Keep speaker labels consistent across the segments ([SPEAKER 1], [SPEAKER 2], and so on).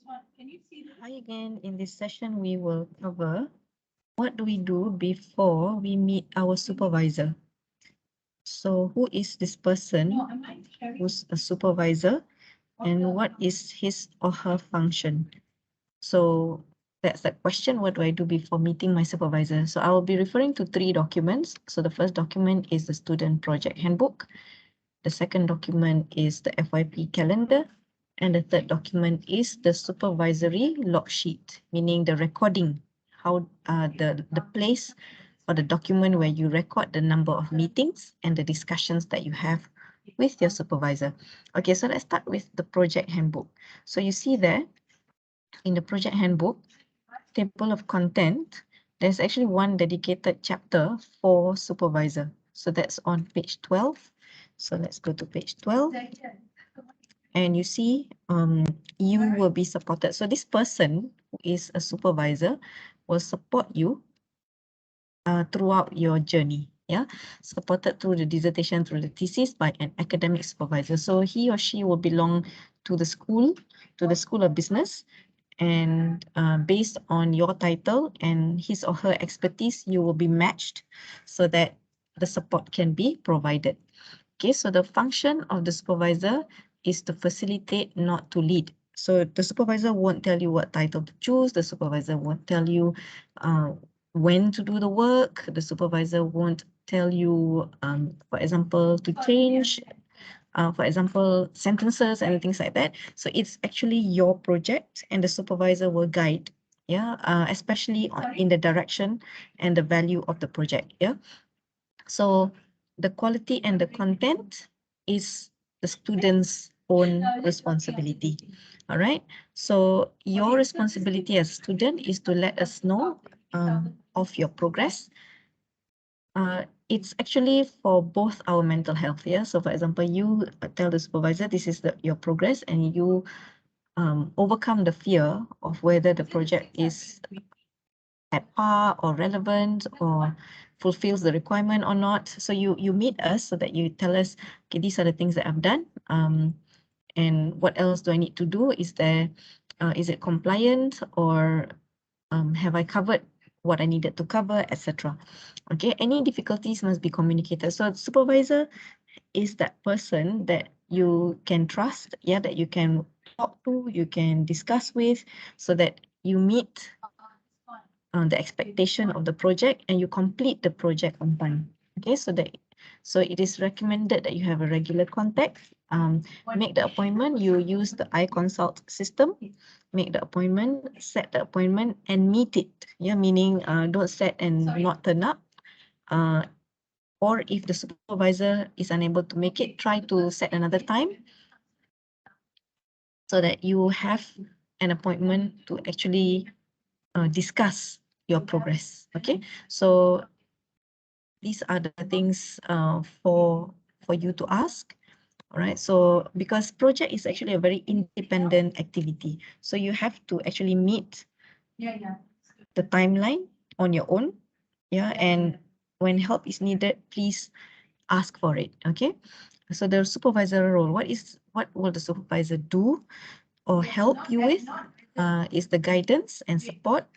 [SPEAKER 1] Hi again. In this session, we will cover what do we do before we meet our supervisor. So who is this person who's a supervisor and what is his or her function? So that's the question, what do I do before meeting my supervisor? So I will be referring to 3 documents. So the first document is the Student Project Handbook. The second document is the FYP Calendar. And the third document is the Supervisory Logsheet, meaning the recording, how the place or the document where you record the number of meetings and the discussions that you have with your supervisor. Okay, so let's start with the project handbook. So you see there in the project handbook, table of content, there's actually one dedicated chapter for supervisor. So that's on page 12. So let's go to page 12. And you see, you will be supported. So this person who is a supervisor will support you throughout your journey. Yeah, supported through the dissertation, through the thesis by an academic supervisor. So he or she will belong to the School of Business, and based on your title and his or her expertise, you will be matched so that the support can be provided. Okay, so the function of the supervisor is to facilitate, not to lead. So the supervisor won't tell you what title to choose. The supervisor won't tell you when to do the work. The supervisor won't tell you, for example, to change, for example, sentences and things like that. So it's actually your project and the supervisor will guide, yeah, especially in the direction and the value of the project, yeah. So the quality and the content is the student's own responsibility. All right. So your responsibility as a student is to let us know of your progress. It's actually for both our mental health. Yeah. So for example, you tell the supervisor this is your progress, and you overcome the fear of whether the project is at par or relevant or fulfills the requirement or not. So you meet us so that you tell us, okay, these are the things that I've done. And what else do I need to do? Is it compliant, or have I covered what I needed to cover, etc. Okay, any difficulties must be communicated. So the supervisor is that person that you can trust, yeah, that you can talk to, you can discuss with, so that you meet the expectation of the project and you complete the project on time. Okay, so it is recommended that you have a regular contact. Make the appointment. You use the iConsult system. Make the appointment, set the appointment, and meet it. Yeah, meaning don't set and not turn up. Or if the supervisor is unable to make it, try to set another time so that you have an appointment to actually discuss your progress. Okay, so these are the things for you to ask. All right, so because project is actually a very independent activity, so you have to actually meet the timeline on your own. Yeah, and when help is needed, please ask for it. Okay, so the supervisor role, what will the supervisor do or help you with? Is the guidance and support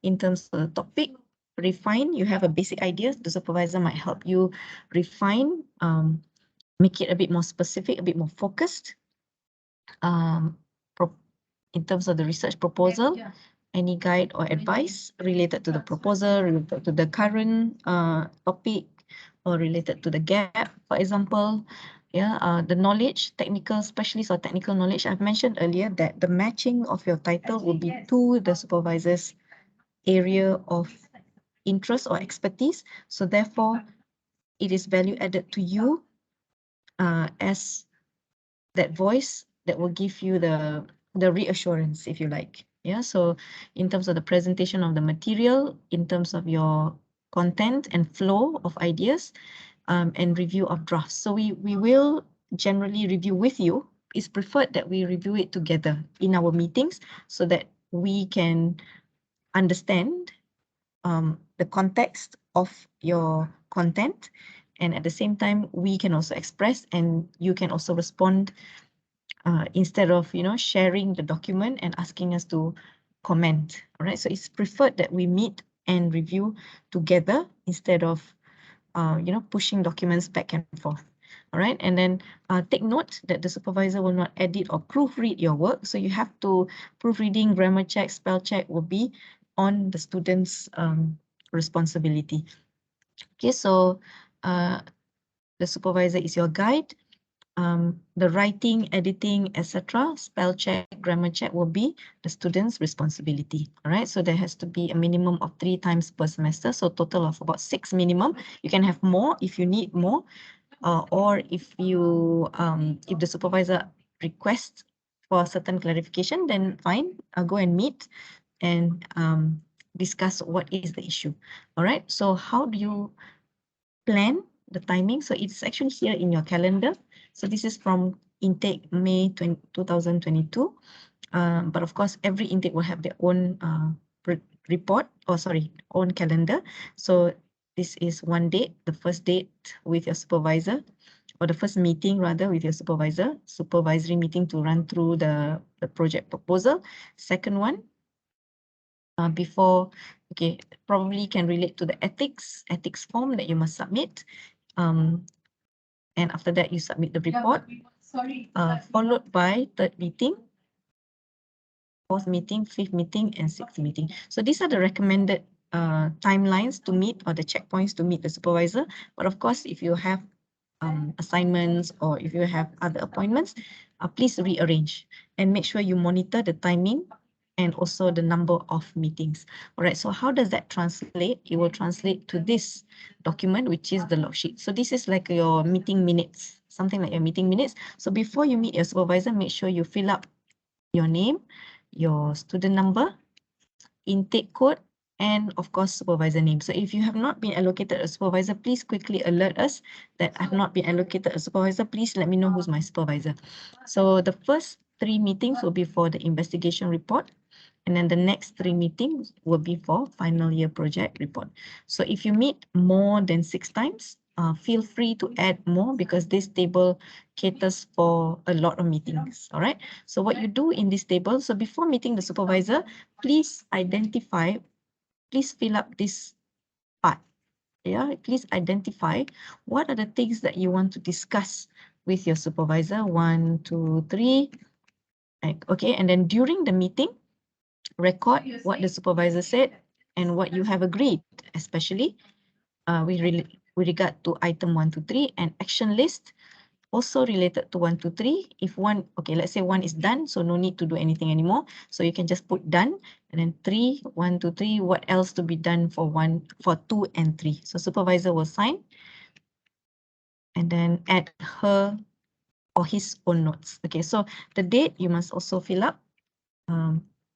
[SPEAKER 1] in terms of the topic. Refine, you have a basic idea, the supervisor might help you refine, make it a bit more specific, a bit more focused. In terms of the research proposal, any guide or advice related to the proposal, related to the current topic, or related to the gap, for example. Yeah, the knowledge, technical specialist or technical knowledge. I've mentioned earlier that the matching of your title will be to the supervisor's area of interest or expertise. So therefore, it is value added to you as that voice that will give you the reassurance, if you like. Yeah, so in terms of the presentation of the material, in terms of your content and flow of ideas, and review of drafts. So we will generally review with you. It's preferred that we review it together in our meetings so that we can understand the context of your content, and at the same time we can also express and you can also respond instead of, sharing the document and asking us to comment. All right, so it's preferred that we meet and review together instead of, pushing documents back and forth. All right, and then take note that the supervisor will not edit or proofread your work. So you have to, proofreading, grammar check, spell check will be on the student's responsibility. Okay, so the supervisor is your guide. The writing, editing, etc., spell check, grammar check will be the student's responsibility. All right, so there has to be a minimum of 3 times per semester, so total of about 6 minimum. You can have more if you need more, or if the supervisor requests for a certain clarification, then fine, go and meet and discuss what is the issue. All right, so how do you plan the timing? So it's actually here in your calendar. So this is from intake May 2022. But of course, every intake will have their own own calendar. So this is one date, the first date with your supervisor, or the first meeting rather with your supervisor, supervisory meeting to run through the project proposal. Second one, before, okay, probably can relate to the ethics form that you must submit. And after that, you submit the report, followed by third meeting, fourth meeting, fifth meeting, and sixth meeting. So these are the recommended timelines to meet, or the checkpoints to meet the supervisor. But of course, if you have assignments or if you have other appointments, please rearrange and make sure you monitor the timing and also the number of meetings. All right, so how does that translate? It will translate to this document, which is the log sheet. So this is like your meeting minutes, something like your meeting minutes. So before you meet your supervisor, make sure you fill up your name, your student number, intake code, and of course, supervisor name. So if you have not been allocated a supervisor, please quickly alert us that I've not been allocated a supervisor. Please let me know who's my supervisor. So the first 3 meetings will be for the investigation report. And then the next 3 meetings will be for final year project report. So if you meet more than 6 times, feel free to add more, because this table caters for a lot of meetings. All right. So what you do in this table, so before meeting the supervisor, please fill up this part. Yeah, please identify what are the things that you want to discuss with your supervisor. 1, 2, 3. Okay, and then during the meeting, record what the supervisor said and what you have agreed, especially with regard to item 1 to 3, and action list also related to 1 to 3. If one, okay, let's say 1 is done, so no need to do anything anymore. So you can just put done, and then 3, 1 to 3, what else to be done for 2 and 3. So supervisor will sign and then add her or his own notes. Okay, so the date you must also fill up.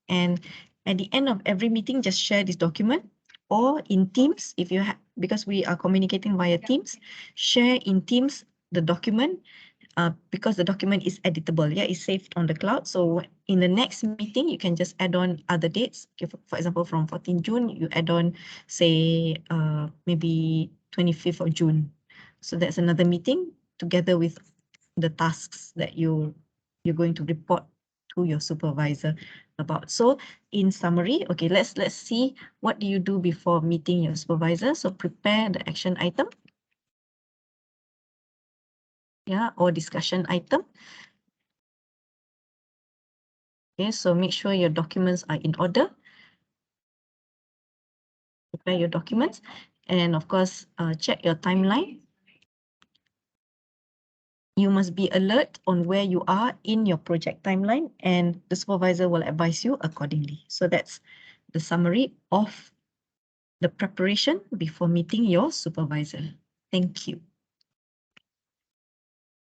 [SPEAKER 1] And at the end of every meeting, just share this document, or in Teams, if you have, because we are communicating via Teams, share in Teams the document, because the document is editable. Yeah, it's saved on the cloud. So in the next meeting, you can just add on other dates. Okay, for example, from 14 June, you add on, say, maybe 25th of June. So that's another meeting together with the tasks that you're going to report to your supervisor about. So in summary, okay, let's see what do you do before meeting your supervisor. So prepare the action item, yeah, or discussion item. Okay, so make sure your documents are in order. Prepare your documents, and of course, check your timeline. You must be alert on where you are in your project timeline, and the supervisor will advise you accordingly. So that's the summary of the preparation before meeting your supervisor. Thank you.